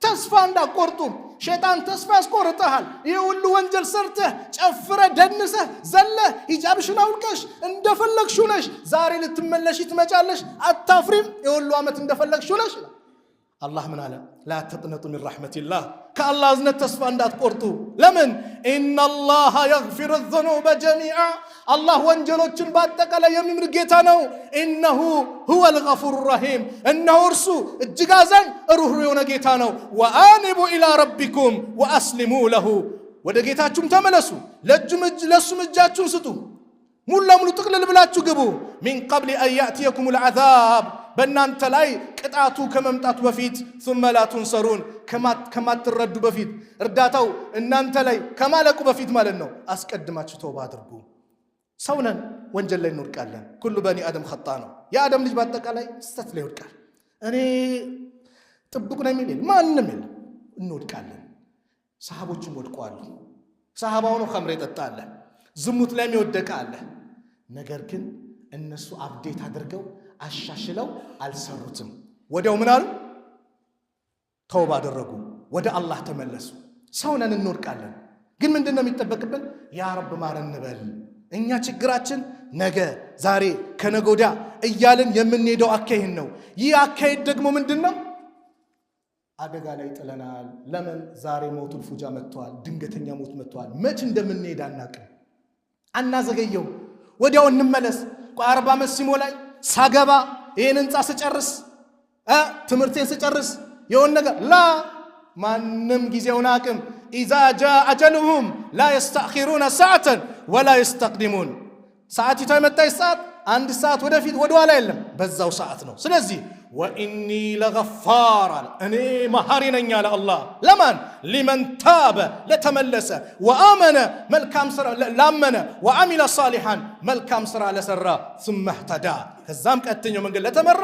ተስፋ እንዳትቆርጡ ሸይጣን ተስፋ ያስቆርጣል ይሄ ሁሉ ወንጀል ሰርተህ ጨፍረ ደንሰህ ዘለህ ሂጃብሽን አውልቀሽ እንደፈለግሽ ነሽ ዛሬ ልትመለሽ ትመጫለሽ አታፍሪም ይሄ ሁሉ አመት እንደፈለግሽ ነሽ الله من على لا تقنطوا من رحمة الله كالله أزنت تصفى عندات قرطو لمن إن الله يغفر الذنوب جميعا الله وانجلوك الباتك لا يمين رجيتانو إنه هو الغفور الرحيم إنه أرسو الجغازان أروح ريونا جيتانو وآنبوا إلى ربكم وأسلموا له ودقيتاتكم تملسوا لسوا مجاتكم ستو مولا ملو تقلل بلاتكم قبو من قبل أن يأتيكم العذاب በእናንተ ላይ ቅጣቱ ከመምጣቱ በፊት ثم لا تنصرون ከማ ትረዱ በፊት እርዳታው እናንተ ላይ ከማለቁ በፊት ማለት ነው አስቀድማችሁ ተውባ አድርጉ ሰውነን ወንጀል ላይ እንወድቃለን ሁሉ በኒ አደም خطا ነው የአደም ልጅ በአጠቃላይ ስተት ላይ ይወድቃል እኔ ጥብቁ ነው የሚል ማንንም የለም እንወድቃለን ሰሃቦችም ወድቀዋል ሰሃባው ነው ኸምር ይጠጣል ዝሙት ላይ ይወደቃል ነገር ግን እነሱ አፕዴት አድርገው አሻሽለው አልሰሩትም ወዲያው ምን አሉ ተውባ አደረጉ ወደ አላህ ተመለሱ ሰውነን እንወድቃለን ግን ምንድነው የሚጠበቅብን ያ ረብ ማረን እንበል እኛ ችግራችን ነገ ዛሬ ከነጎዳ እያልን የምንሄደው አካሄድ ነው ይህ አካሄድ ደግሞ ምንድነው አደጋ ላይ ጥለናል ለምን ዛሬ ሞቱል ፉጃ መጥቷል ድንገተኛ ሞት መጥቷል መች እንደምንሄድ አናውቅም አናዘገየው ወዲያው እንመለስ 40 ዓመት ሲሞላኝ ሳገባ ይሄን እንጻ ስጨርስ ትምርቴን ስጨርስ የሆነ ነገር ላ ማንም ጊዜውን አቅም اذا جاء اجلهم لا يستأخرون ساعه ولا يستقدمون ሰዓቲቷ የመጣች ሰዓት አንድ ሰዓት ወደፊት ወደ ኋላ የለም በዛው ሰዓት ነው ስለዚህ واني لغفار እኔ መሐሪ ነኝ አለ አላህ ለማን لمن تاب لتملس وآمن መልካም ስራ ላመነ وعمل صالحا መልካም ስራ ለሰራ ثم اهتدى ከዛም ቀጥተኛው መንገድ ለተመራ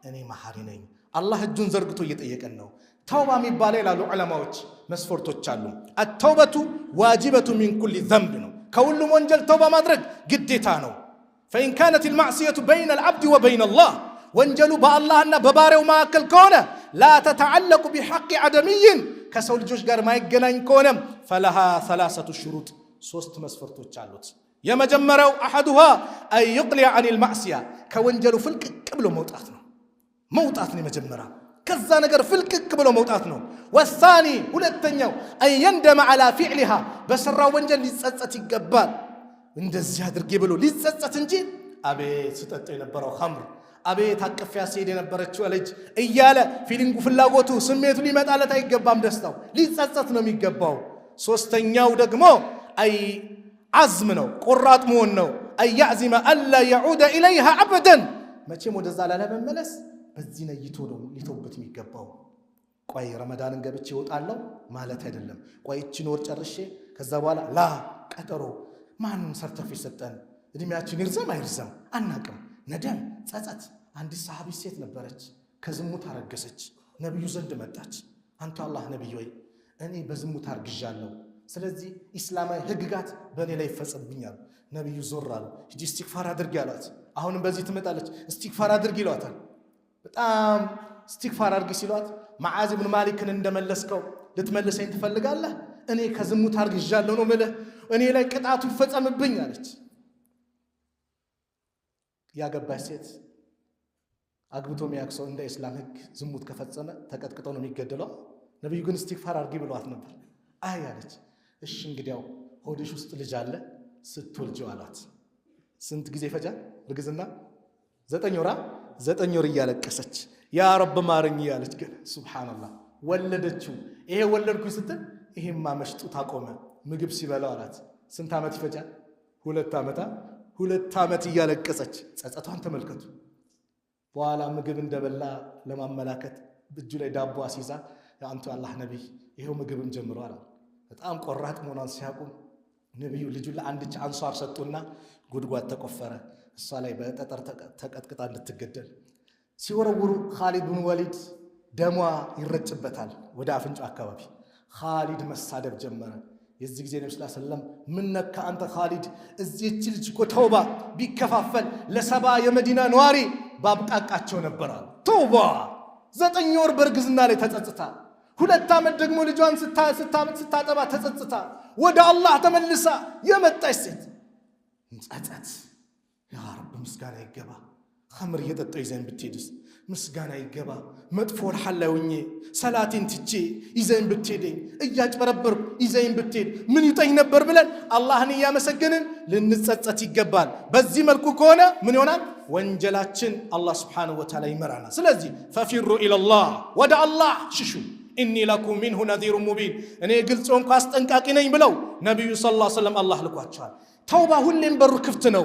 እኔ መሐሪ ነኝ አላህ እጁን ዘርግቶ እየጠየቀን ነው ተውባ የሚባለው ይላሉ ዑለማዎች መስፈርቶች አሉ التوبه واجبه من كل ذنب ነው ከሁሉም ወንጀል ተውባ ማድረግ ግዴታ ነው فإن كانت المعصية بين العبد وبين الله ወንጀሉ በአላህና በባሪያው መካከል ከሆነ لا تتعلق بحق عدمي ከሰው ልጆች ጋር ማይገናኝ ከሆነ فلها ثلاثه شروط ሶስት መስፈርቶች አሉት የመጀመሪያው احدها أن يقلع عن المعصية ከወንጀሉ ፍልቅቅ ብሎ መውጣት ነው የመጀመሪያው ከዛ ነገር ፍልቅቅ ብሎ መውጣት ነው والثاني ሁለተኛው أن يندم على فعلها በሰራው ወንጀል ሊጸጸት ይገባል እንደዚህ አድርጌ ብሎ ሊጸጸት እንጂ አቤት ስጠጥ የነበረው ኸምር አቤት አቀፊያ ሲሄድ የነበረችው ልጅ እያለ ፊሊንጉ ፍላጎቱ ስሜቱ ሊመጣለት አይገባም ደስታው ሊጸጸት ነው የሚገባው ሶስተኛው ደግሞ አይ عزم ነው ቆራጥ መሆን ነው አያዝመ አላ يعود اليها ابدا መቼም ወደዛ ላለመመለስ በዚህ ነይቶ ነው ሊተውበት የሚገባው ቆይ ረመዳንን ገብቼ እወጣለሁ ማለት አይደለም ቆይ እቺን ወር ጨርሼ ከዛ በኋላ ላ ቀጠሮ ማንም ሰርተፊኬት ሰጠን እድሜያችን ይርዘም አይርዘም አናቅም ነደም ጸጸት አንድ ሰሃቢ ሴት ነበረች ከዝሙት አረገሰች ነብዩ ዘንድ መጣች አንተ አላህ ነብይ ወይ እኔ በዝሙት አርግዣለሁ ስለዚህ እስላማዊ ህግጋት በእኔ ላይ ይፈጸምብኛል ነብዩ ዞር አሉ ሂጂ ኢስቲግፋር አድርጊ አሏት አሁንም በዚህ ትመጣለች ኢስቲግፋር አድርጊ ይሏታል በጣም ኢስቲግፋር አድርጊ ሲሏት መዓዝ ኢብኑ ማሊክን እንደመለስከው ልትመልሰኝ ትፈልጋለህ እኔ ከዝሙት አርግዣለሁ ነው ማለት እኔ ላይ ቅጣቱ ይፈጸምብኝ አለች ያገባች ሴት አግብቶ የሚያክሰው እንደ እስላም ህግ ዝሙት ከፈጸመ ተቀጥቅጠው ነው የሚገደለው ነብዩ ግን ኢስቲግፋር አድርጊ ብለዋት ነበር አይ አለች እሺ እንግዲያው ሆድሽ ውስጥ ልጅ አለ ስትወልጂው አላት ስንት ጊዜ ፈጃ እርግዝና 9 ወር እያለቀሰች ያ ረብ ማረኝ ያለች ግን ሱብሃንአላህ ወለደችው ይሄ ወለድኩኝ ስትል ይሄማ መሽጡ ታቆመ ምግብ ሲበላው አላት ስንት አመት ይፈጃል 2 አመት እያለቀሰች ጸጸቷን ተመልከቱ በኋላ ምግብ እንደበላ ለማመላከት እጁ ላይ ዳቦ አሲዛ አንተ አላህ ነብይ ይሄው ምግብም ጀምሯል በጣም ቆራጥ መሆኗን ሲያቁ ነብዩ ልጁ ለአንድ አንሷር ሰጡና ጉድጓድ ተቆፈረ እሷ ላይ በጠጠር ተቀጥቅጣ እንድትገደል ሲወረውሩ ኻሊድ ብን ወሊድ ደሟ ይረጭበታል ወደ አፍንጫው አካባቢ ኻሊድ መሳደብ ጀመረ የዚህ ጊዜ ነብዩ ሰለላሁ ዐለይሂ ወሰለም ምን ነካ አንተ ኻሊድ እዚህች ልጅ እኮ ተውባ ቢከፋፈል ለሰባ የመዲና ነዋሪ ባብቃቃቸው ነበር ተውባ 9 ወር በርግዝና ላይ ተጸጽታ 2 ዓመት ደግሞ ልጇን ስታጠባ ተጸጽታ ወደ አላህ ተመልሳ የመጣች ሴት ጸጸት ያ ረብ ምስጋና ይገባ ኸምር እየጠጣሁ ይዘን ብትሄድስ ምስጋና ይገባ መጥፎ ሐላውኝ ሰላቴን ትቼ ይዘን ብትሄደኝ እያጭበረበርኩ ይዘን ብትሄድ ምን ይጠኝ ነበር ብለን አላህን ያመሰገንን ልንጸጸት ይገባል በዚህ መልኩ ከሆነ ምን ይሆናል ወንጀላችን አላህ Subhanahu Wa Ta'ala ይመራናል ስለዚህ ففروا الى الله ወደ አላህ ሽሹ إني لكم منه نذير مبين እኔ ግልጽ ሆንኩ አስጠንቃቂ ነኝ ብለው ነብዩ ሰለላሁ ዐለይሂ ወሰለም አላህ ልኳቸዋል ተውባ ሁሌም በሩ ክፍት ነው